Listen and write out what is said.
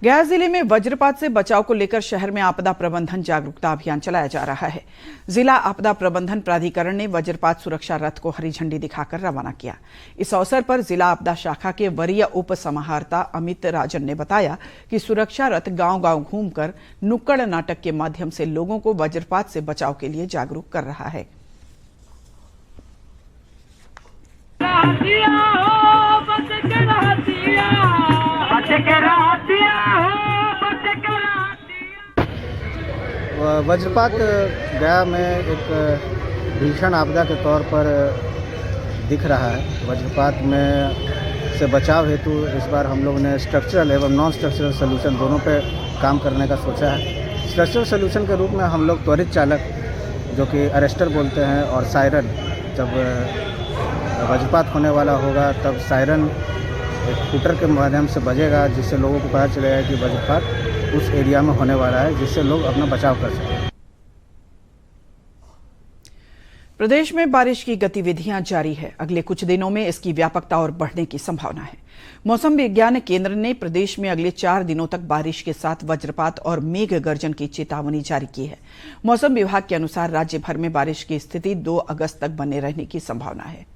गया जिले में वज्रपात से बचाव को लेकर शहर में आपदा प्रबंधन जागरूकता अभियान चलाया जा रहा है। जिला आपदा प्रबंधन प्राधिकरण ने वज्रपात सुरक्षा रथ को हरी झंडी दिखाकर रवाना किया। इस अवसर पर जिला आपदा शाखा के वरीय उप समाहर्ता अमित राजन ने बताया कि सुरक्षा रथ गांव-गांव घूमकर नुक्कड़ नाटक के माध्यम से लोगों को वज्रपात से बचाव के लिए जागरूक कर रहा है। वज्रपात गया में एक भीषण आपदा के तौर पर दिख रहा है। वज्रपात में से बचाव हेतु इस बार हम लोग ने स्ट्रक्चरल एवं नॉन स्ट्रक्चरल सलूशन दोनों पे काम करने का सोचा है। स्ट्रक्चरल सलूशन के रूप में हम लोग त्वरित चालक, जो कि अरेस्टर बोलते हैं, और सायरन, जब वज्रपात होने वाला होगा तब सायरन एक फूटर के माध्यम से बजेगा, जिससे लोगों को पता चलेगा कि वज्रपात उस एरिया में होने वाला है, जिससे लोग अपना बचाव कर सकें। प्रदेश में बारिश की गतिविधियां जारी है। अगले कुछ दिनों में इसकी व्यापकता और बढ़ने की संभावना है। मौसम विज्ञान केंद्र ने प्रदेश में अगले 4 दिनों तक बारिश के साथ वज्रपात और मेघ गर्जन की चेतावनी जारी की है। मौसम विभाग के अनुसार राज्य भर में बारिश की स्थिति 2 अगस्त तक बने रहने की संभावना है।